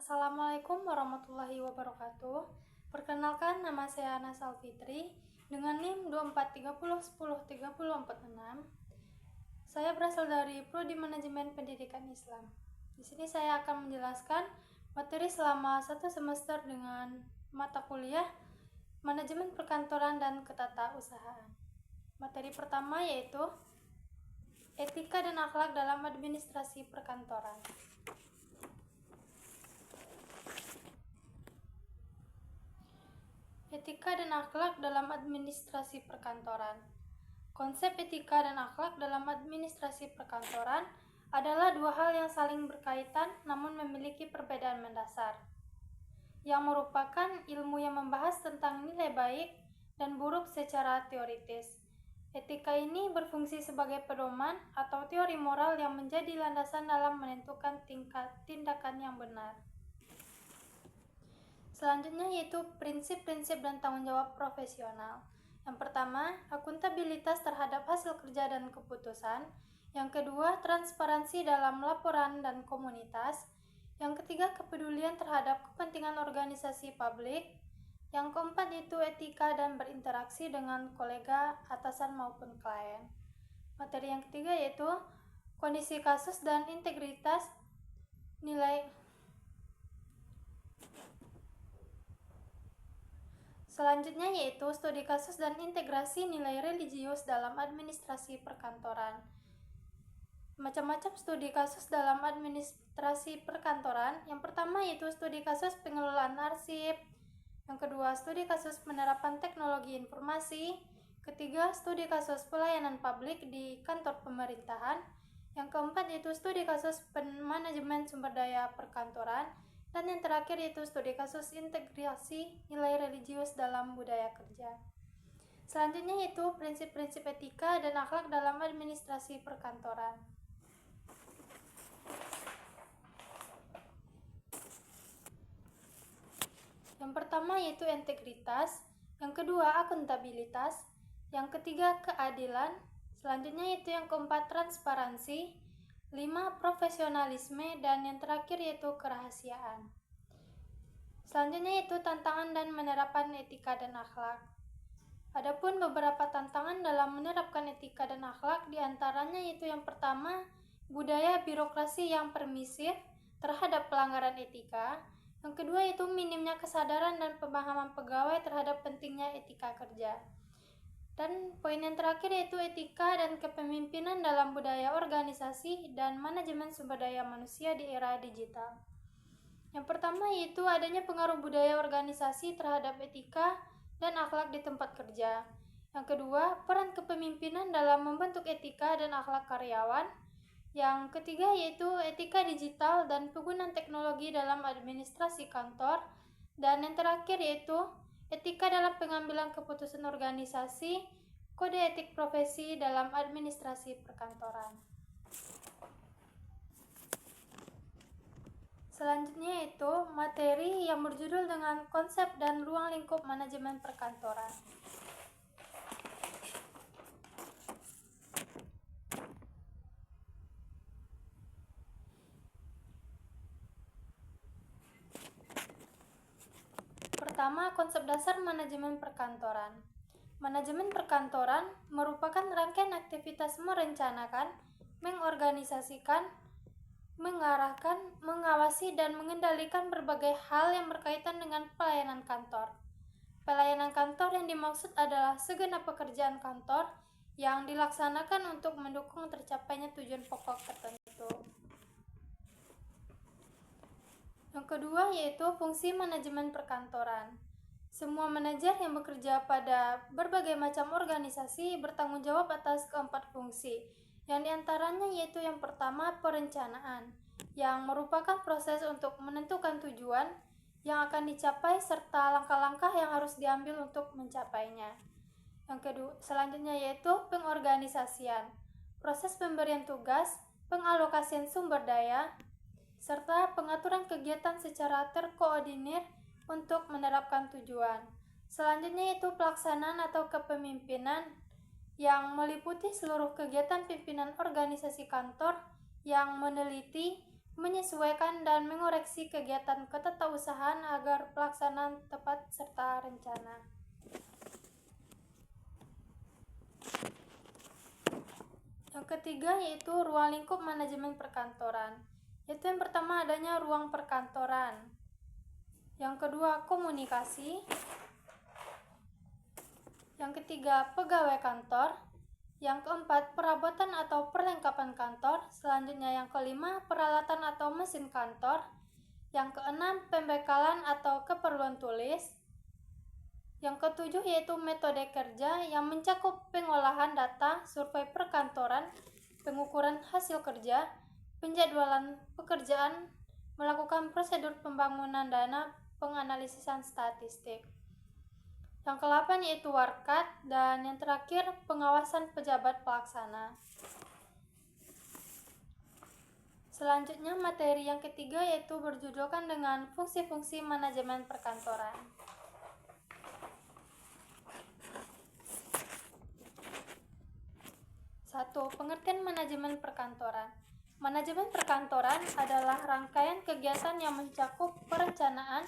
Assalamualaikum warahmatullahi wabarakatuh. Perkenalkan, nama saya Anas Alfitri dengan NIM 2430103046. Saya berasal dari Prodi Manajemen Pendidikan Islam. Di sini saya akan menjelaskan materi selama 1 semester dengan mata kuliah Manajemen Perkantoran dan Ketatausahaan. Materi pertama yaitu Etika dan Akhlak dalam Administrasi Perkantoran. Etika dan akhlak dalam administrasi perkantoran. Konsep etika dan akhlak dalam administrasi perkantoran adalah dua hal yang saling berkaitan namun memiliki perbedaan mendasar, yang merupakan ilmu yang membahas tentang nilai baik dan buruk secara teoritis. Etika ini berfungsi sebagai pedoman atau teori moral yang menjadi landasan dalam menentukan tindakan yang benar. Selanjutnya yaitu prinsip-prinsip dan tanggung jawab profesional. Yang pertama, akuntabilitas terhadap hasil kerja dan keputusan. Yang kedua, transparansi dalam laporan dan komunitas. Yang ketiga, kepedulian terhadap kepentingan organisasi publik. Yang keempat itu etika dan berinteraksi dengan kolega, atasan maupun klien. Materi yang ketiga yaitu kondisi kasus dan integritas nilai. Selanjutnya yaitu studi kasus dan integrasi nilai religius dalam administrasi perkantoran. Macam-macam studi kasus dalam administrasi perkantoran. Yang pertama yaitu studi kasus pengelolaan arsip. Yang kedua, studi kasus penerapan teknologi informasi. Ketiga, studi kasus pelayanan publik di kantor pemerintahan. Yang keempat yaitu studi kasus manajemen sumber daya perkantoran. Dan yang terakhir yaitu studi kasus integrasi nilai religius dalam budaya kerja. Selanjutnya yaitu prinsip-prinsip etika dan akhlak dalam administrasi perkantoran. Yang pertama yaitu integritas, yang kedua akuntabilitas, yang ketiga keadilan, selanjutnya yaitu yang keempat transparansi, 5. Profesionalisme, dan yang terakhir yaitu kerahasiaan. Selanjutnya yaitu tantangan dan menerapkan etika dan akhlak. Adapun beberapa tantangan dalam menerapkan etika dan akhlak diantaranya yaitu yang pertama, budaya birokrasi yang permisif terhadap pelanggaran etika. Yang kedua yaitu minimnya kesadaran dan pemahaman pegawai terhadap pentingnya etika kerja. Dan poin yang terakhir yaitu etika dan kepemimpinan dalam budaya organisasi dan manajemen sumber daya manusia di era digital. Yang pertama yaitu adanya pengaruh budaya organisasi terhadap etika dan akhlak di tempat kerja. Yang kedua, peran kepemimpinan dalam membentuk etika dan akhlak karyawan. Yang ketiga yaitu etika digital dan penggunaan teknologi dalam administrasi kantor. Dan yang terakhir yaitu etika dalam pengambilan keputusan organisasi, kode etik profesi dalam administrasi perkantoran. Selanjutnya yaitu materi yang berjudul dengan konsep dan ruang lingkup manajemen perkantoran. Pertama, konsep dasar manajemen perkantoran. Manajemen perkantoran merupakan rangkaian aktivitas merencanakan, mengorganisasikan, mengarahkan, mengawasi, dan mengendalikan berbagai hal yang berkaitan dengan pelayanan kantor. Pelayanan kantor yang dimaksud adalah segenap pekerjaan kantor yang dilaksanakan untuk mendukung tercapainya tujuan pokok tertentu. Yang kedua yaitu fungsi manajemen perkantoran. Semua manajer yang bekerja pada berbagai macam organisasi bertanggung jawab atas keempat fungsi, yang diantaranya yaitu yang pertama perencanaan, yang merupakan proses untuk menentukan tujuan yang akan dicapai serta langkah-langkah yang harus diambil untuk mencapainya. Yang kedua, selanjutnya yaitu pengorganisasian, proses pemberian tugas, pengalokasian sumber daya, serta pengaturan kegiatan secara terkoordinir untuk menerapkan tujuan. Selanjutnya yaitu pelaksanaan atau kepemimpinan yang meliputi seluruh kegiatan pimpinan organisasi kantor yang meneliti, menyesuaikan dan mengoreksi kegiatan ketatausahaan agar pelaksanaan tepat serta rencana. Yang ketiga yaitu ruang lingkup manajemen perkantoran. Yaitu yang pertama adanya ruang perkantoran. Yang kedua komunikasi. Yang ketiga pegawai kantor. Yang keempat perabotan atau perlengkapan kantor. Selanjutnya yang kelima peralatan atau mesin kantor. Yang keenam pembekalan atau keperluan tulis. Yang ketujuh yaitu metode kerja yang mencakup pengolahan data, survei perkantoran, pengukuran hasil kerja, penjadwalan pekerjaan, melakukan prosedur pembangunan dana, penganalisisan statistik. Yang ke-8 yaitu warkat, dan yang terakhir pengawasan pejabat pelaksana. Selanjutnya materi yang ketiga yaitu berjudulkan dengan fungsi-fungsi manajemen perkantoran. 1. Pengertian manajemen perkantoran. Manajemen perkantoran adalah rangkaian kegiatan yang mencakup perencanaan,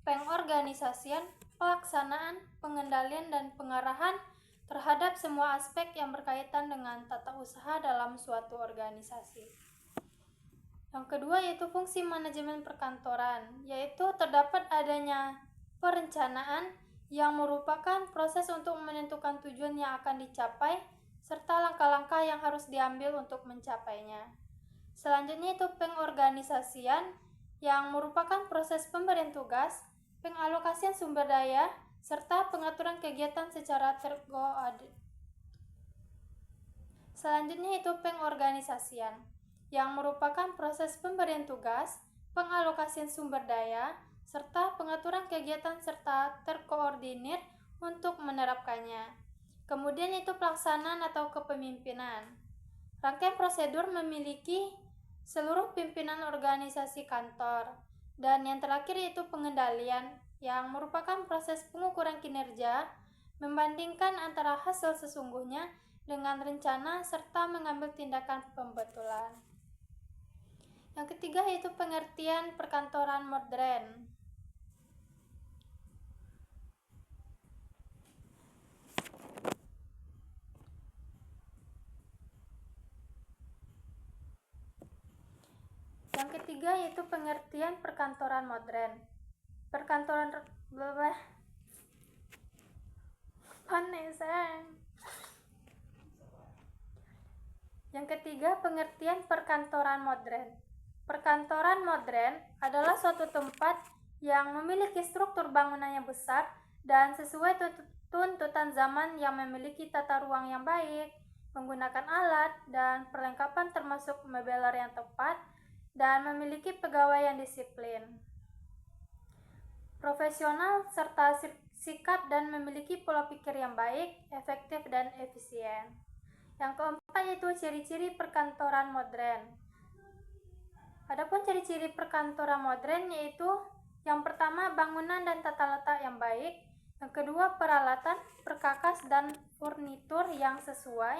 pengorganisasian, pelaksanaan, pengendalian, dan pengarahan terhadap semua aspek yang berkaitan dengan tata usaha dalam suatu organisasi. Yang kedua yaitu fungsi manajemen perkantoran, yaitu terdapat adanya perencanaan yang merupakan proses untuk menentukan tujuan yang akan dicapai serta langkah-langkah yang harus diambil untuk mencapainya. Selanjutnya itu pengorganisasian yang merupakan proses pemberian tugas, pengalokasian sumber daya, serta pengaturan kegiatan secara terkoordinir. Selanjutnya itu pengorganisasian yang merupakan proses pemberian tugas, pengalokasian sumber daya, serta pengaturan kegiatan serta terkoordinir untuk menerapkannya. Kemudian itu pelaksanaan atau kepemimpinan. Rangkaian prosedur memiliki seluruh pimpinan organisasi kantor. Dan yang terakhir yaitu pengendalian, yang merupakan proses pengukuran kinerja, membandingkan antara hasil sesungguhnya dengan rencana serta mengambil tindakan pembetulan. Yang ketiga yaitu pengertian perkantoran modern. Yang ketiga yaitu pengertian perkantoran modern. Perkantoran Yang ketiga pengertian perkantoran modern. Perkantoran modern adalah suatu tempat yang memiliki struktur bangunan yang besar dan sesuai tuntutan zaman, yang memiliki tata ruang yang baik, menggunakan alat dan perlengkapan termasuk mebeler yang tepat, dan memiliki pegawai yang disiplin, profesional, serta sikap dan memiliki pola pikir yang baik, efektif, dan efisien. Yang keempat yaitu ciri-ciri perkantoran modern. Adapun ciri-ciri perkantoran modern yaitu yang pertama bangunan dan tata letak yang baik, yang kedua peralatan, perkakas, dan furnitur yang sesuai,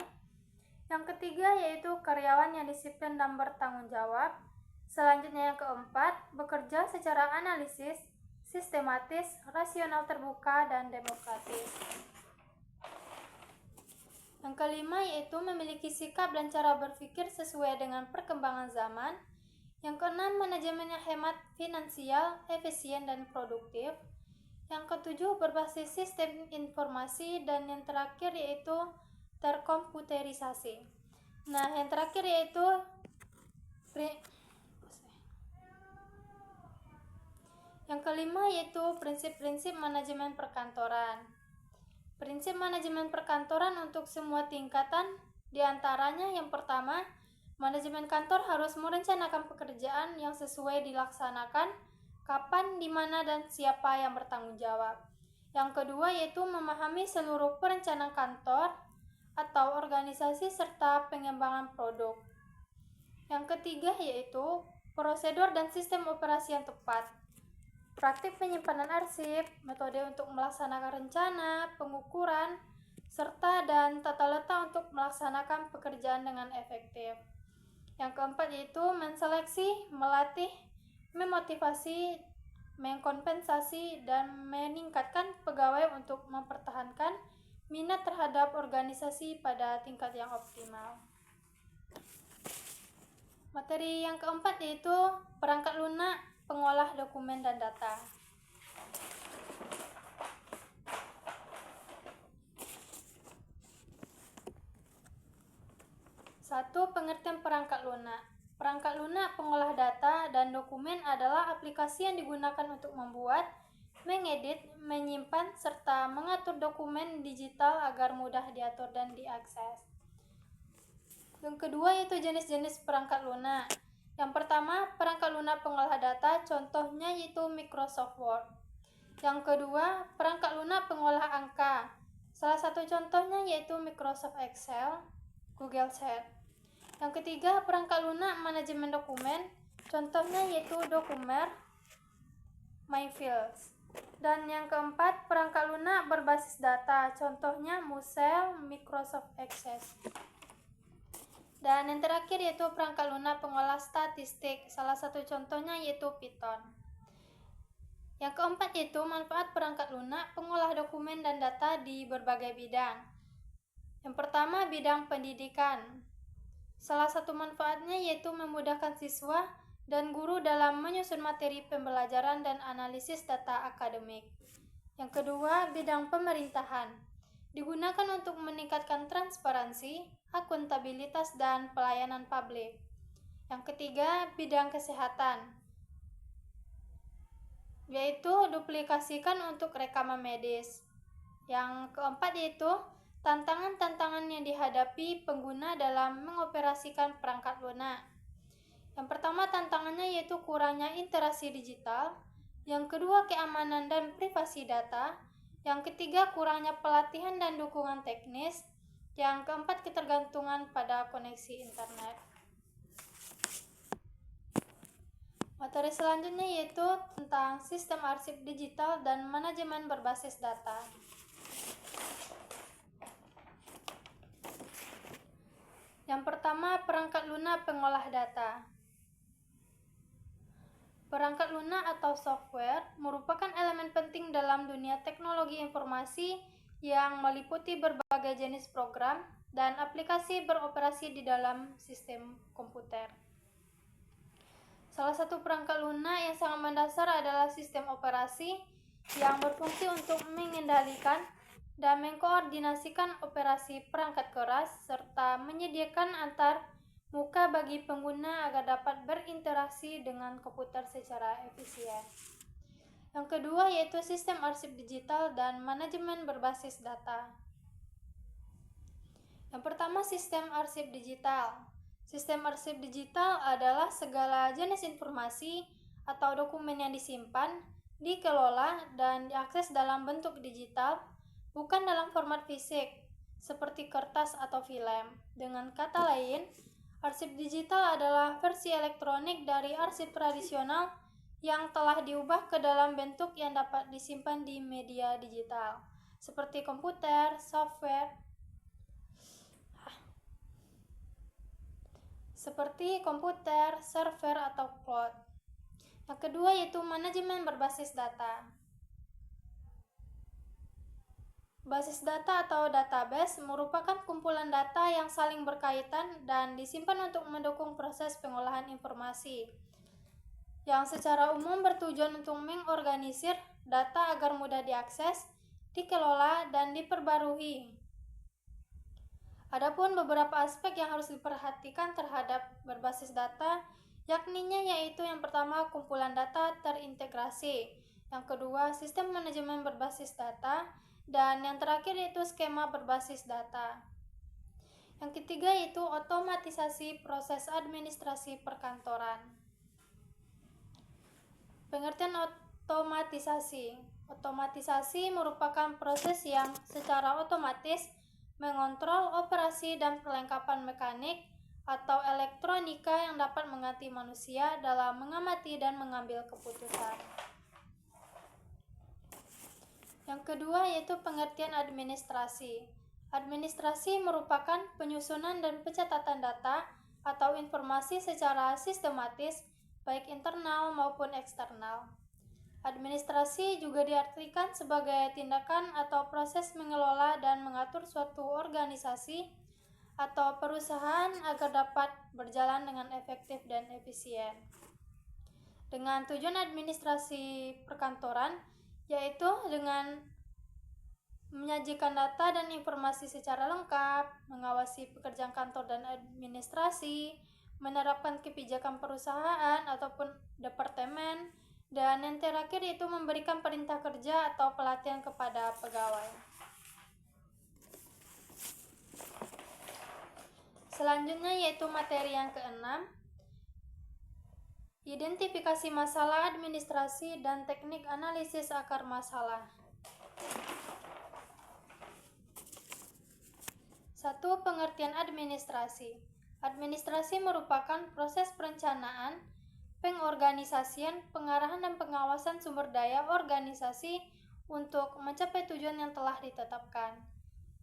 yang ketiga yaitu karyawan yang disiplin dan bertanggung jawab. Selanjutnya yang keempat, bekerja secara analisis, sistematis, rasional, terbuka, dan demokratis. Yang kelima yaitu memiliki sikap dan cara berpikir sesuai dengan perkembangan zaman. Yang keenam, manajemen yang hemat finansial, efisien, dan produktif. Yang ketujuh, berbasis sistem informasi. Dan yang terakhir yaitu terkomputerisasi. Nah, yang terakhir yaitu yang kelima yaitu prinsip-prinsip manajemen perkantoran. Prinsip manajemen perkantoran untuk semua tingkatan, diantaranya yang pertama, manajemen kantor harus merencanakan pekerjaan yang sesuai dilaksanakan, kapan, di mana, dan siapa yang bertanggung jawab. Yang kedua yaitu memahami seluruh perencanaan kantor atau organisasi serta pengembangan produk. Yang ketiga yaitu prosedur dan sistem operasi yang tepat. Praktik penyimpanan arsip, metode untuk melaksanakan rencana, pengukuran, serta dan tata letak untuk melaksanakan pekerjaan dengan efektif. Yang keempat yaitu menseleksi, melatih, memotivasi, mengkompensasi, dan meningkatkan pegawai untuk mempertahankan minat terhadap organisasi pada tingkat yang optimal. Materi yang keempat yaitu perangkat lunak, pengolah dokumen dan data. Satu, pengertian perangkat lunak. Perangkat lunak pengolah data dan dokumen adalah aplikasi yang digunakan untuk membuat, mengedit, menyimpan, serta mengatur dokumen digital agar mudah diatur dan diakses. Yang kedua yaitu jenis-jenis perangkat lunak. Yang pertama, perangkat lunak pengolah data, contohnya yaitu Microsoft Word. Yang kedua, perangkat lunak pengolah angka. Salah satu contohnya yaitu Microsoft Excel, Google Sheet. Yang ketiga, perangkat lunak manajemen dokumen, contohnya yaitu Documer, MyFiles. Dan yang keempat, perangkat lunak berbasis data, contohnya Musel, Microsoft Access. Dan yang terakhir yaitu perangkat lunak pengolah statistik, salah satu contohnya yaitu Python. Yang keempat yaitu manfaat perangkat lunak pengolah dokumen dan data di berbagai bidang. Yang pertama, bidang pendidikan. Salah satu manfaatnya yaitu memudahkan siswa dan guru dalam menyusun materi pembelajaran dan analisis data akademik. Yang kedua, bidang pemerintahan. Digunakan untuk meningkatkan transparansi, akuntabilitas, dan pelayanan publik. Yang ketiga, bidang kesehatan, yaitu duplikasikan untuk rekaman medis. Yang keempat yaitu tantangan-tantangan yang dihadapi pengguna dalam mengoperasikan perangkat lunak. Yang pertama tantangannya yaitu kurangnya interaksi digital. Yang kedua keamanan dan privasi data. Yang ketiga kurangnya pelatihan dan dukungan teknis. Yang keempat ketergantungan pada koneksi internet. Materi selanjutnya yaitu tentang sistem arsip digital dan manajemen berbasis data. Yang pertama, perangkat lunak pengolah data. Perangkat lunak atau software merupakan elemen penting dalam dunia teknologi informasi yang meliputi berbagai jenis program dan aplikasi beroperasi di dalam sistem komputer. Salah satu perangkat lunak yang sangat mendasar adalah sistem operasi yang berfungsi untuk mengendalikan dan mengkoordinasikan operasi perangkat keras serta menyediakan antar muka bagi pengguna agar dapat berinteraksi dengan komputer secara efisien. Yang kedua yaitu sistem arsip digital dan manajemen berbasis data. Yang pertama, sistem arsip digital. Sistem arsip digital adalah segala jenis informasi atau dokumen yang disimpan, dikelola, dan diakses dalam bentuk digital, bukan dalam format fisik, seperti kertas atau film. Dengan kata lain, arsip digital adalah versi elektronik dari arsip tradisional yang telah diubah ke dalam bentuk yang dapat disimpan di media digital, seperti komputer, server, atau cloud. Yang kedua yaitu manajemen berbasis data. Basis data atau database merupakan kumpulan data yang saling berkaitan dan disimpan untuk mendukung proses pengolahan informasi, yang secara umum bertujuan untuk mengorganisir data agar mudah diakses, dikelola, dan diperbarui. Adapun beberapa aspek yang harus diperhatikan terhadap berbasis data, yakninya yaitu yang pertama kumpulan data terintegrasi, yang kedua sistem manajemen berbasis data, dan yang terakhir yaitu skema berbasis data. Yang ketiga yaitu otomatisasi proses administrasi perkantoran. Pengertian otomatisasi. Otomatisasi merupakan proses yang secara otomatis mengontrol operasi dan perlengkapan mekanik atau elektronika yang dapat mengganti manusia dalam mengamati dan mengambil keputusan. Yang kedua yaitu pengertian administrasi. Administrasi merupakan penyusunan dan pencatatan data atau informasi secara sistematis, baik internal maupun eksternal. Administrasi juga diartikan sebagai tindakan atau proses mengelola dan mengatur suatu organisasi atau perusahaan agar dapat berjalan dengan efektif dan efisien. Dengan tujuan administrasi perkantoran, yaitu dengan menyajikan data dan informasi secara lengkap, mengawasi pekerjaan kantor dan administrasi, menerapkan kebijakan perusahaan ataupun departemen, dan yang terakhir itu memberikan perintah kerja atau pelatihan kepada pegawai. Selanjutnya yaitu materi yang keenam, identifikasi masalah administrasi dan teknik analisis akar masalah. 1. Pengertian administrasi. Administrasi merupakan proses perencanaan, pengorganisasian, pengarahan dan pengawasan sumber daya organisasi untuk mencapai tujuan yang telah ditetapkan,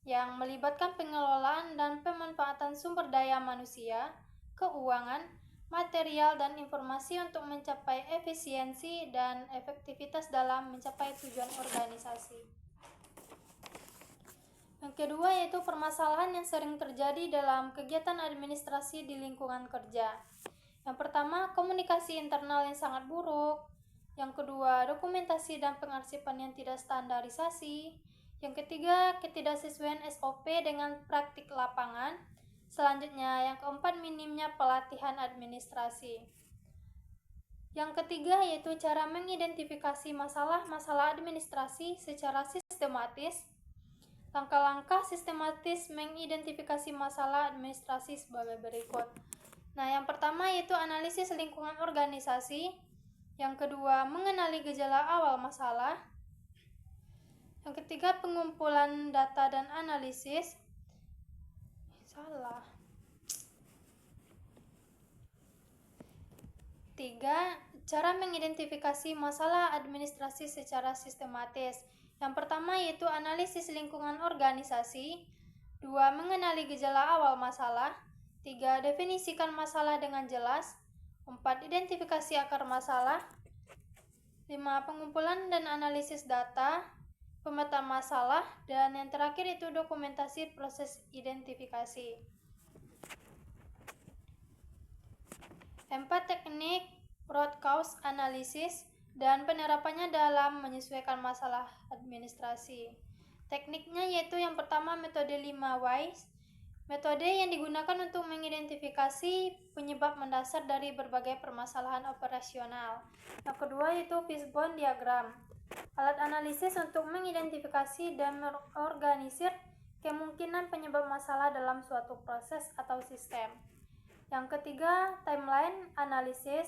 yang melibatkan pengelolaan dan pemanfaatan sumber daya manusia, keuangan, material, dan informasi untuk mencapai efisiensi dan efektivitas dalam mencapai tujuan organisasi. Yang kedua yaitu permasalahan yang sering terjadi dalam kegiatan administrasi di lingkungan kerja. Yang pertama, komunikasi internal yang sangat buruk. Yang kedua, dokumentasi dan pengarsipan yang tidak standarisasi. Yang ketiga, ketidaksesuaian SOP dengan praktik lapangan. Selanjutnya, yang keempat, minimnya pelatihan administrasi. Yang ketiga yaitu cara mengidentifikasi masalah-masalah administrasi secara sistematis. Langkah-langkah sistematis mengidentifikasi masalah administrasi sebagai berikut. Nah, yang pertama yaitu analisis lingkungan organisasi. Yang kedua, mengenali gejala awal masalah. Yang ketiga, pengumpulan data dan analisis. Tiga, cara mengidentifikasi masalah administrasi secara sistematis. Yang pertama yaitu analisis lingkungan organisasi. 2. Mengenali gejala awal masalah. 3. Definisikan masalah dengan jelas. 4. Identifikasi akar masalah. 5. Pengumpulan dan analisis data, pemetaan masalah, dan yang terakhir itu dokumentasi proses identifikasi. 4. Teknik root cause analysis dan penerapannya dalam menyesuaikan masalah administrasi. Tekniknya yaitu yang pertama metode 5 whys. Metode yang digunakan untuk mengidentifikasi penyebab mendasar dari berbagai permasalahan operasional. Yang kedua yaitu fishbone diagram. Alat analisis untuk mengidentifikasi dan mengorganisir kemungkinan penyebab masalah dalam suatu proses atau sistem. Yang ketiga, timeline analysis.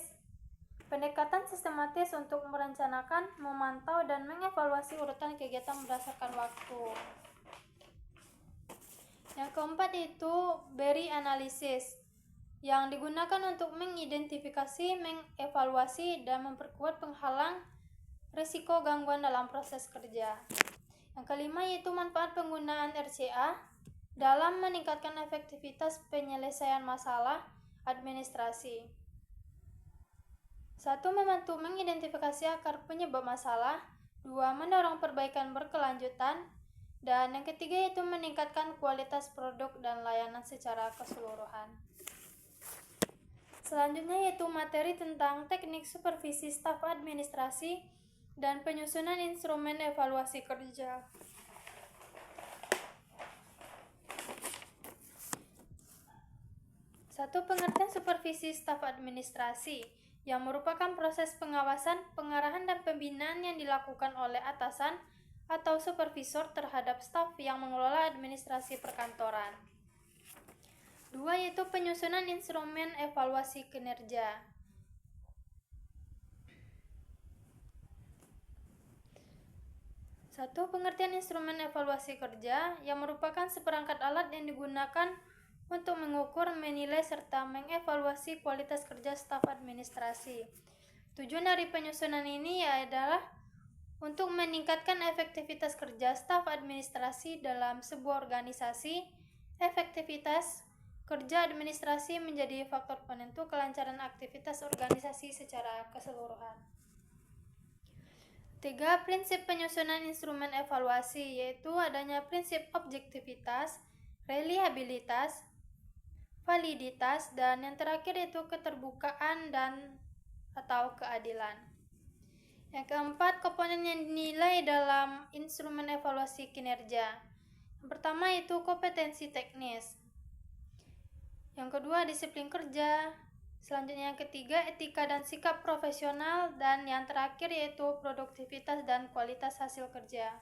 Pendekatan sistematis untuk merencanakan, memantau, dan mengevaluasi urutan kegiatan berdasarkan waktu. Yang keempat itu Berry analysis, yang digunakan untuk mengidentifikasi, mengevaluasi, dan memperkuat penghalang risiko gangguan dalam proses kerja. Yang kelima yaitu manfaat penggunaan RCA dalam meningkatkan efektivitas penyelesaian masalah administrasi. 1. Membantu mengidentifikasi akar penyebab masalah. 2. Mendorong perbaikan berkelanjutan. Dan yang ketiga yaitu meningkatkan kualitas produk dan layanan secara keseluruhan. Selanjutnya yaitu materi tentang teknik supervisi staf administrasi dan penyusunan instrumen evaluasi kerja. 1. Pengertian supervisi staf administrasi, yang merupakan proses pengawasan, pengarahan, dan pembinaan yang dilakukan oleh atasan atau supervisor terhadap staf yang mengelola administrasi perkantoran. 2. Yaitu penyusunan instrumen evaluasi kinerja. 1. Pengertian instrumen evaluasi kerja, yang merupakan seperangkat alat yang digunakan untuk mengukur, menilai, serta mengevaluasi kualitas kerja staf administrasi. Tujuan dari penyusunan ini adalah untuk meningkatkan efektivitas kerja staf administrasi dalam sebuah organisasi, efektivitas kerja administrasi menjadi faktor penentu kelancaran aktivitas organisasi secara keseluruhan. 3. Prinsip penyusunan instrumen evaluasi, yaitu adanya prinsip objektivitas, reliabilitas, validitas, dan yang terakhir yaitu keterbukaan dan atau keadilan. Yang keempat, komponen yang dinilai dalam instrumen evaluasi kinerja. Yang pertama itu kompetensi teknis. Yang kedua, disiplin kerja. Selanjutnya yang ketiga, etika dan sikap profesional, dan yang terakhir yaitu produktivitas dan kualitas hasil kerja.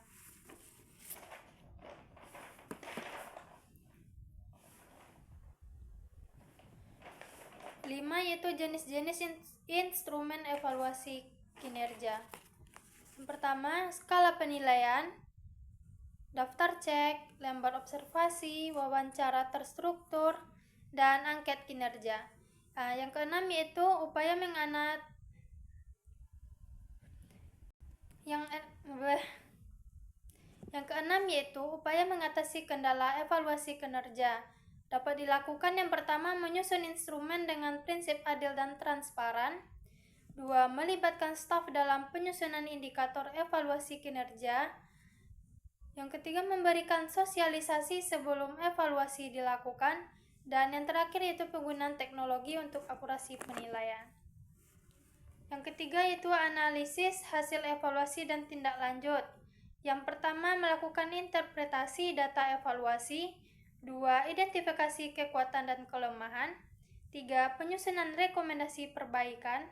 Lima yaitu jenis-jenis instrumen evaluasi kinerja. Yang pertama, skala penilaian, daftar cek, lembar observasi, wawancara terstruktur, dan angket kinerja. Yang keenam yaitu upaya mengatasi kendala evaluasi kinerja. Dapat dilakukan yang pertama, menyusun instrumen dengan prinsip adil dan transparan. 2. Melibatkan staf dalam penyusunan indikator evaluasi kinerja. Yang ketiga, memberikan sosialisasi sebelum evaluasi dilakukan. Dan yang terakhir yaitu penggunaan teknologi untuk akurasi penilaian. Yang ketiga yaitu analisis hasil evaluasi dan tindak lanjut. Yang pertama, melakukan interpretasi data evaluasi. 2. Identifikasi kekuatan dan kelemahan. 3. Penyusunan rekomendasi perbaikan.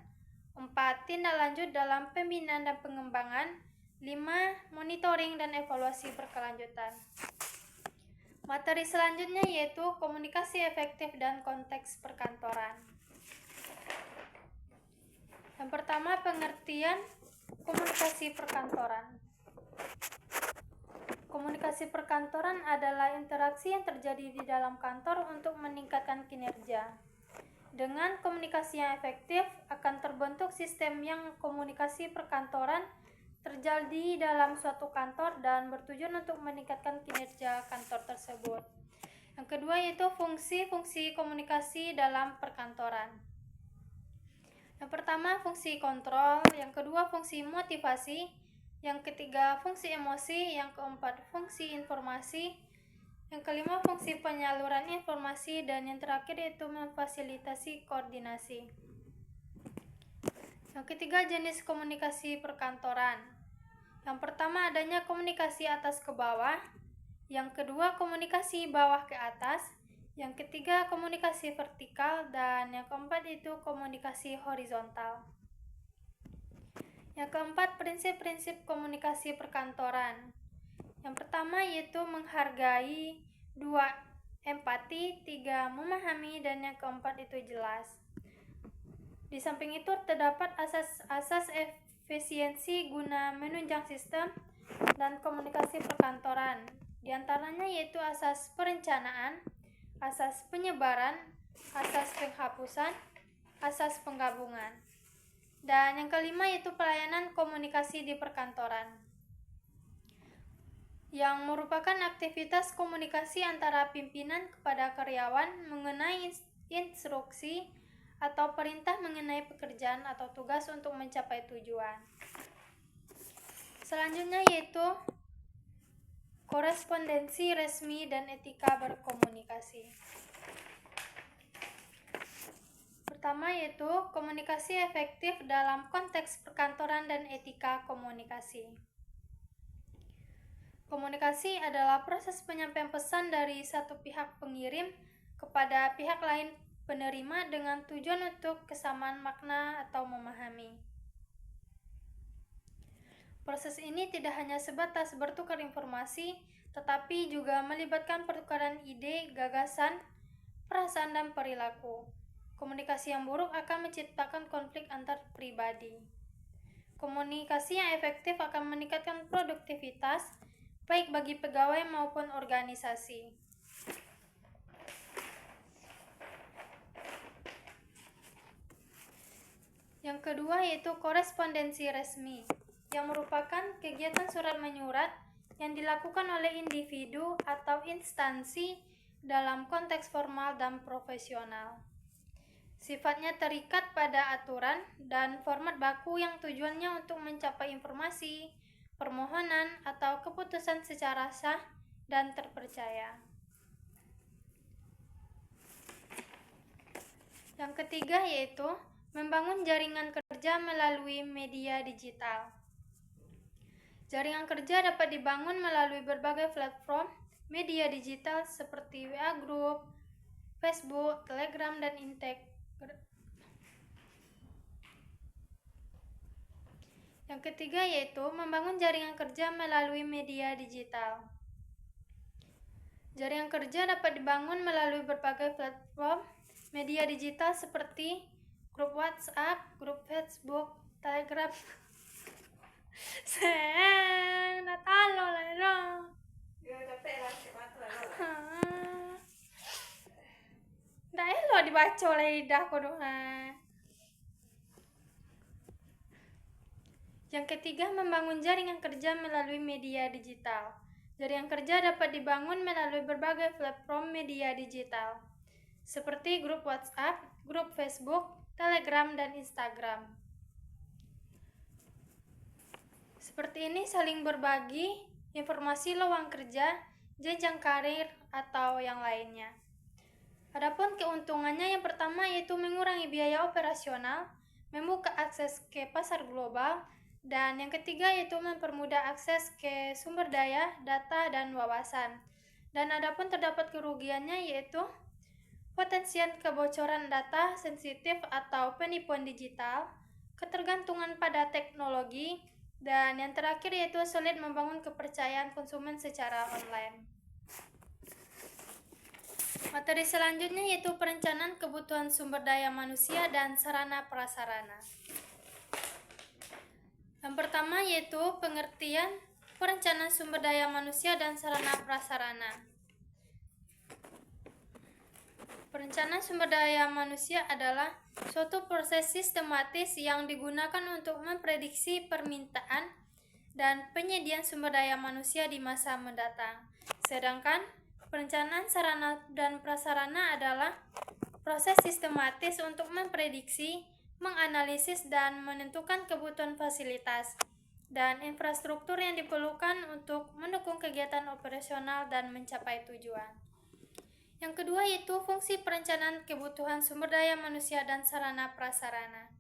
4. Tindak lanjut dalam pembinaan dan pengembangan. 5. Monitoring dan evaluasi berkelanjutan. Materi selanjutnya yaitu komunikasi efektif dan konteks perkantoran. Yang pertama, pengertian komunikasi perkantoran. Komunikasi perkantoran adalah interaksi yang terjadi di dalam kantor untuk meningkatkan kinerja. Dengan komunikasi yang efektif, akan terbentuk sistem yang komunikasi perkantoran terjadi dalam suatu kantor dan bertujuan untuk meningkatkan kinerja kantor tersebut. Yang kedua yaitu fungsi-fungsi komunikasi dalam perkantoran. Yang pertama, fungsi kontrol. Yang kedua, fungsi motivasi. Yang ketiga, fungsi emosi. Yang keempat, fungsi informasi. Yang kelima, fungsi penyaluran informasi. Dan yang terakhir yaitu memfasilitasi koordinasi. Yang ketiga, jenis komunikasi perkantoran. Yang pertama, adanya komunikasi atas ke bawah. Yang kedua, komunikasi bawah ke atas. Yang ketiga, komunikasi vertikal. Dan yang keempat itu komunikasi horizontal. Yang keempat, prinsip-prinsip komunikasi perkantoran. Yang pertama yaitu menghargai. 2. Empati. 3. Memahami. Dan yang keempat itu jelas. Di samping itu terdapat asas efisiensi guna menunjang sistem dan komunikasi perkantoran. Di antaranya yaitu asas perencanaan, asas penyebaran, asas penghapusan, asas penggabungan. Dan yang kelima yaitu pelayanan komunikasi di perkantoran, yang merupakan aktivitas komunikasi antara pimpinan kepada karyawan mengenai instruksi atau perintah mengenai pekerjaan atau tugas untuk mencapai tujuan. Selanjutnya yaitu korespondensi resmi dan etika berkomunikasi. Pertama yaitu komunikasi efektif dalam konteks perkantoran dan etika komunikasi. Komunikasi adalah proses penyampaian pesan dari satu pihak pengirim kepada pihak lain penerima dengan tujuan untuk kesamaan makna atau memahami. Proses ini tidak hanya sebatas bertukar informasi, tetapi juga melibatkan pertukaran ide, gagasan, perasaan, dan perilaku. Komunikasi yang buruk akan menciptakan konflik antar pribadi. Komunikasi yang efektif akan meningkatkan produktivitas, baik bagi pegawai maupun organisasi. Yang kedua yaitu korespondensi resmi, yang merupakan kegiatan surat menyurat yang dilakukan oleh individu atau instansi dalam konteks formal dan profesional. Sifatnya terikat pada aturan dan format baku yang tujuannya untuk mencapai informasi, permohonan, atau keputusan secara sah dan terpercaya. Yang ketiga yaitu membangun jaringan kerja melalui media digital. Jaringan kerja dapat dibangun melalui berbagai platform media digital seperti WA Group, Facebook, Telegram, dan Yang ketiga yaitu membangun jaringan kerja melalui media digital. Jaringan kerja dapat dibangun melalui berbagai platform media digital seperti grup WhatsApp, grup Facebook, Telegram. Natalo lah no. Nggak elo dibaca oleh lidah ko doa. Yang ketiga, membangun jaringan kerja melalui media digital. Jaringan kerja dapat dibangun melalui berbagai platform media digital, seperti grup WhatsApp, grup Facebook, Telegram, dan Instagram. Seperti ini saling berbagi informasi lowongan kerja, jenjang karir, atau yang lainnya. Adapun keuntungannya yang pertama yaitu mengurangi biaya operasional, membuka akses ke pasar global, dan yang ketiga yaitu mempermudah akses ke sumber daya, data, dan wawasan. Dan adapun terdapat kerugiannya yaitu potensial kebocoran data sensitif atau penipuan digital, ketergantungan pada teknologi, dan yang terakhir yaitu sulit membangun kepercayaan konsumen secara online. Materi selanjutnya yaitu perencanaan kebutuhan sumber daya manusia dan sarana prasarana. Yang pertama yaitu pengertian perencanaan sumber daya manusia dan sarana prasarana. Perencanaan sumber daya manusia adalah suatu proses sistematis yang digunakan untuk memprediksi permintaan dan penyediaan sumber daya manusia di masa mendatang. Sedangkan perencanaan sarana dan prasarana adalah proses sistematis untuk memprediksi, menganalisis, dan menentukan kebutuhan fasilitas dan infrastruktur yang diperlukan untuk mendukung kegiatan operasional dan mencapai tujuan. Yang kedua yaitu fungsi perencanaan kebutuhan sumber daya manusia dan sarana prasarana.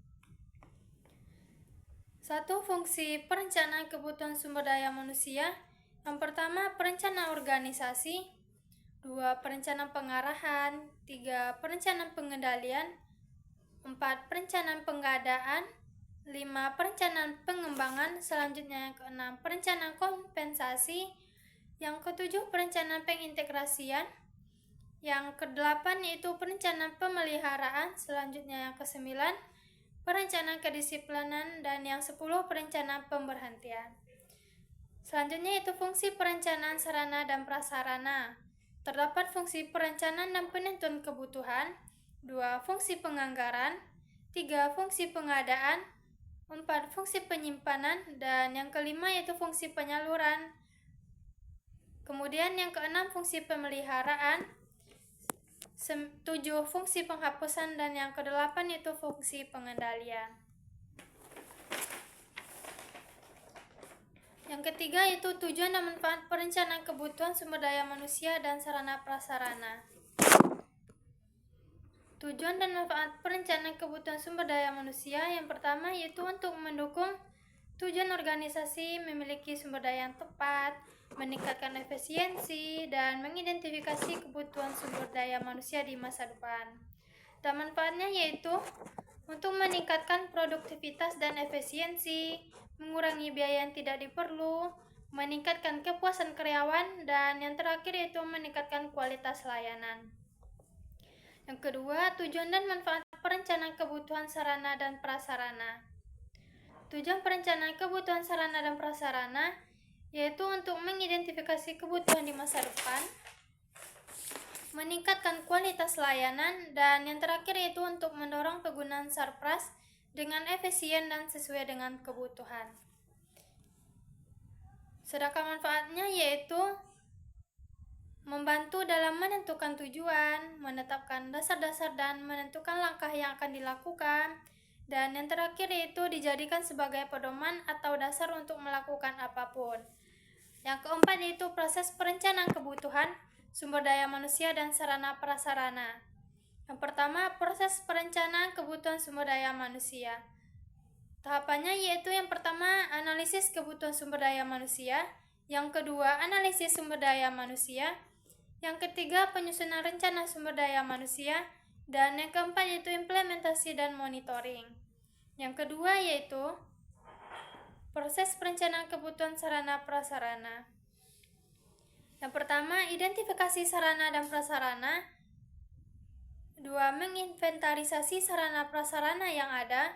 1. Fungsi perencanaan kebutuhan sumber daya manusia. Yang pertama, perencanaan organisasi. 2. Perencanaan pengarahan. 3. Perencanaan pengendalian. 4. Perencanaan pengadaan. 5. Perencanaan pengembangan. Selanjutnya yang keenam, perencanaan kompensasi. Yang ketujuh, perencanaan pengintegrasian. Yang kedelapan yaitu perencanaan pemeliharaan. Selanjutnya yang kesembilan, perencanaan kedisiplinan. Dan yang 10, perencanaan pemberhentian. Selanjutnya yaitu fungsi perencanaan sarana dan prasarana. Terdapat fungsi perencanaan dan penentuan kebutuhan. 2. Fungsi penganggaran. 3. Fungsi pengadaan. 4. Fungsi penyimpanan. Dan yang kelima yaitu fungsi penyaluran. Kemudian yang keenam, fungsi pemeliharaan. 7. Fungsi penghapusan. Dan yang kedelapan yaitu fungsi pengendalian. Yang ketiga yaitu tujuan dan manfaat perencanaan kebutuhan sumber daya manusia dan sarana prasarana. Tujuan dan manfaat perencanaan kebutuhan sumber daya manusia yang pertama yaitu untuk mendukung tujuan organisasi memiliki sumber daya yang tepat, meningkatkan efisiensi, dan mengidentifikasi kebutuhan sumber daya manusia di masa depan. Dan manfaatnya yaitu untuk meningkatkan produktivitas dan efisiensi, mengurangi biaya yang tidak diperlu, meningkatkan kepuasan karyawan, dan yang terakhir yaitu meningkatkan kualitas layanan. Yang kedua, tujuan dan manfaat perencanaan kebutuhan sarana dan prasarana. Tujuan perencanaan kebutuhan sarana dan prasarana yaitu untuk mengidentifikasi kebutuhan di masa depan, meningkatkan kualitas layanan, dan yang terakhir yaitu untuk mendorong penggunaan sarpras dengan efisien dan sesuai dengan kebutuhan. Sedangkan manfaatnya yaitu membantu dalam menentukan tujuan, menetapkan dasar-dasar dan menentukan langkah yang akan dilakukan, dan yang terakhir yaitu dijadikan sebagai pedoman atau dasar untuk melakukan apapun. Yang keempat yaitu proses perencanaan kebutuhan, sumber daya manusia dan sarana prasarana. Yang pertama, proses perencanaan kebutuhan sumber daya manusia. Tahapannya yaitu yang pertama, analisis kebutuhan sumber daya manusia. Yang kedua, analisis sumber daya manusia. Yang ketiga, penyusunan rencana sumber daya manusia. Dan yang keempat yaitu implementasi dan monitoring. Yang kedua yaitu proses perencanaan kebutuhan sarana prasarana. Yang pertama, identifikasi sarana dan prasarana. Dua, menginventarisasi sarana prasarana yang ada.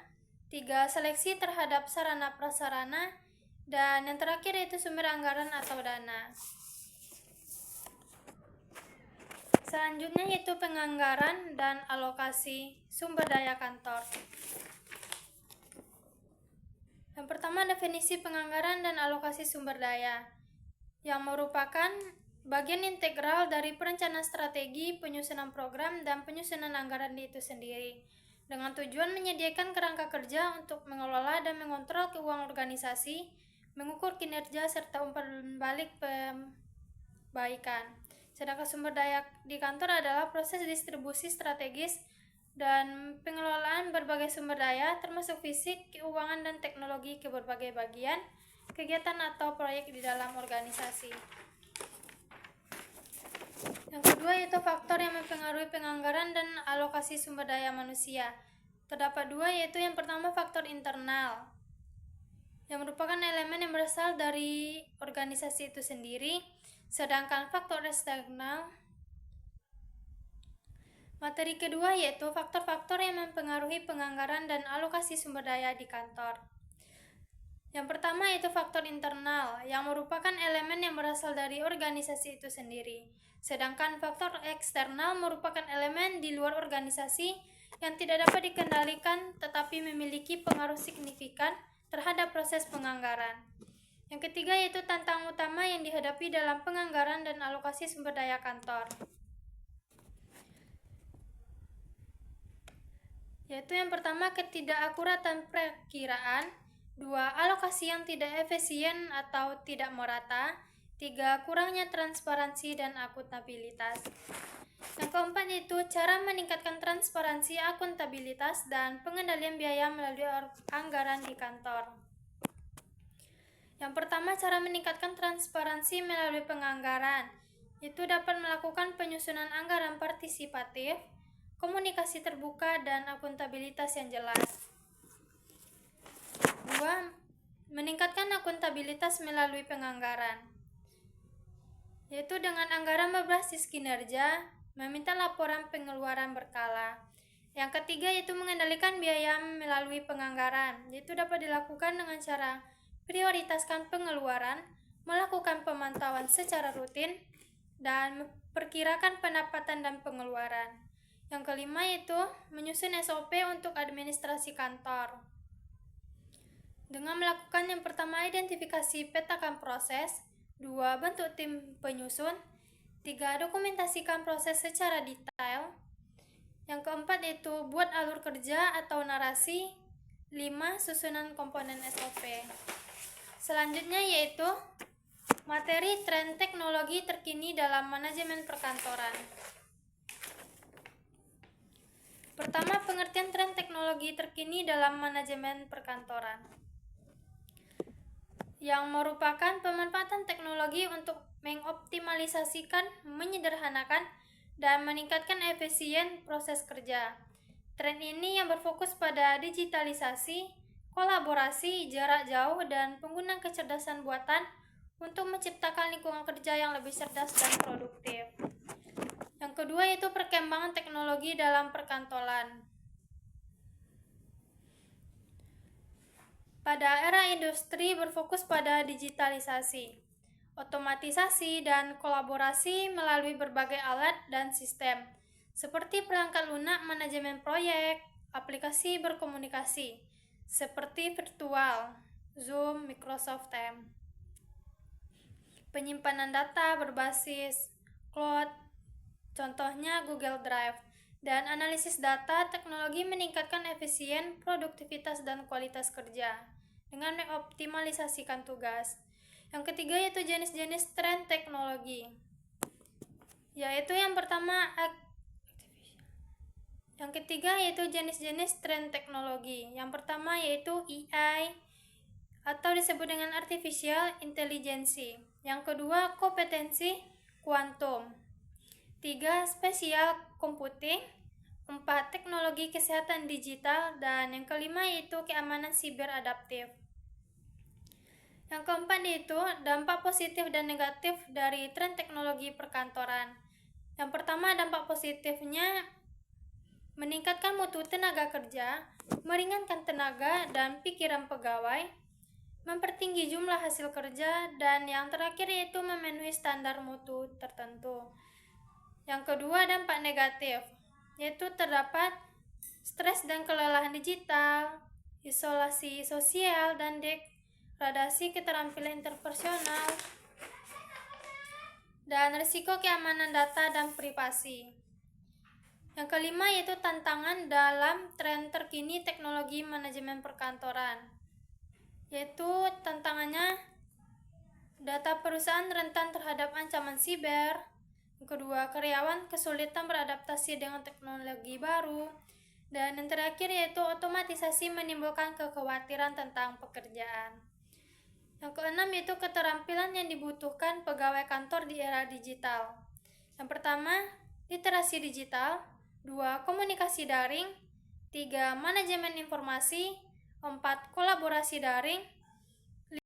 Tiga, seleksi terhadap sarana prasarana. Dan yang terakhir yaitu sumber anggaran atau dana. Selanjutnya yaitu penganggaran dan alokasi sumber daya kantor. Yang pertama, definisi penganggaran dan alokasi sumber daya, yang merupakan bagian integral dari perencanaan strategi, penyusunan program, dan penyusunan anggaran itu sendiri, dengan tujuan menyediakan kerangka kerja untuk mengelola dan mengontrol keuangan organisasi, mengukur kinerja, serta umpan balik perbaikan. Sedangkan sumber daya di kantor adalah proses distribusi strategis dan pengelolaan berbagai sumber daya, termasuk fisik, keuangan, dan teknologi ke berbagai bagian, kegiatan atau proyek di dalam organisasi. Yang kedua yaitu faktor yang mempengaruhi penganggaran dan alokasi sumber daya manusia. Terdapat dua, yaitu yang pertama faktor internal, yang merupakan elemen yang berasal dari organisasi itu sendiri. Sedangkan faktor eksternal, materi kedua yaitu faktor-faktor yang mempengaruhi penganggaran dan alokasi sumber daya di kantor. Yang pertama yaitu faktor internal, yang merupakan elemen yang berasal dari organisasi itu sendiri. Sedangkan faktor eksternal merupakan elemen di luar organisasi yang tidak dapat dikendalikan tetapi memiliki pengaruh signifikan terhadap proses penganggaran. Yang ketiga yaitu tantangan utama yang dihadapi dalam penganggaran dan alokasi sumber daya kantor, yaitu yang pertama ketidakakuratan perkiraan, dua, alokasi yang tidak efisien atau tidak merata, tiga, kurangnya transparansi dan akuntabilitas. Yang keempat yaitu cara meningkatkan transparansi, akuntabilitas, dan pengendalian biaya melalui anggaran di kantor. Yang pertama, cara meningkatkan transparansi melalui penganggaran, yaitu dapat melakukan penyusunan anggaran partisipatif, komunikasi terbuka, dan akuntabilitas yang jelas. Dua, meningkatkan akuntabilitas melalui penganggaran, yaitu dengan anggaran berbasis kinerja, meminta laporan pengeluaran berkala. Yang ketiga yaitu mengendalikan biaya melalui penganggaran, yaitu dapat dilakukan dengan cara prioritaskan pengeluaran, melakukan pemantauan secara rutin, dan memperkirakan pendapatan dan pengeluaran. Yang kelima yaitu menyusun SOP untuk administrasi kantor, dengan melakukan yang pertama identifikasi petakan proses, dua, bentuk tim penyusun, tiga, dokumentasikan proses secara detail, yang keempat yaitu buat alur kerja atau narasi, lima, susunan komponen SOP. Selanjutnya yaitu materi tren teknologi terkini dalam manajemen perkantoran. Pertama, pengertian tren teknologi terkini dalam manajemen perkantoran, yang merupakan pemanfaatan teknologi untuk mengoptimalisasikan, menyederhanakan, dan meningkatkan efisien proses kerja. Tren ini yang berfokus pada digitalisasi, kolaborasi, jarak jauh, dan penggunaan kecerdasan buatan untuk menciptakan lingkungan kerja yang lebih cerdas dan produktif. Yang kedua yaitu perkembangan teknologi dalam perkantoran. Pada era industri berfokus pada digitalisasi, otomatisasi, dan kolaborasi melalui berbagai alat dan sistem, seperti perangkat lunak manajemen proyek, aplikasi berkomunikasi, seperti virtual, Zoom, Microsoft Teams, penyimpanan data berbasis cloud, contohnya Google Drive. Dan analisis data teknologi meningkatkan efisien, produktivitas, dan kualitas kerja dengan mengoptimalisasikan tugas. Yang ketiga yaitu jenis-jenis tren teknologi, yaitu yang pertama yang ketiga yaitu jenis-jenis tren teknologi. Yang pertama yaitu AI atau disebut dengan artificial intelligence. Yang kedua kompetensi kuantum. 3 spesial computing. 4 teknologi kesehatan digital, dan yang kelima yaitu keamanan siber adaptif. Yang keempat yaitu dampak positif dan negatif dari tren teknologi perkantoran. Yang pertama, dampak positifnya meningkatkan mutu tenaga kerja, meringankan tenaga dan pikiran pegawai, mempertinggi jumlah hasil kerja, dan yang terakhir yaitu memenuhi standar mutu tertentu. Yang kedua, dampak negatif, yaitu terdapat stres dan kelelahan digital, isolasi sosial, dan degradasi keterampilan interpersonal, dan risiko keamanan data dan privasi. Yang kelima yaitu tantangan dalam tren terkini teknologi manajemen perkantoran, yaitu tantangannya data perusahaan rentan terhadap ancaman siber. Yang kedua, karyawan kesulitan beradaptasi dengan teknologi baru. Dan yang terakhir yaitu otomatisasi menimbulkan kekhawatiran tentang pekerjaan. Yang keenam yaitu keterampilan yang dibutuhkan pegawai kantor di era digital. Yang pertama, literasi digital. 2. Komunikasi daring. 3. Manajemen informasi. 4. Kolaborasi daring.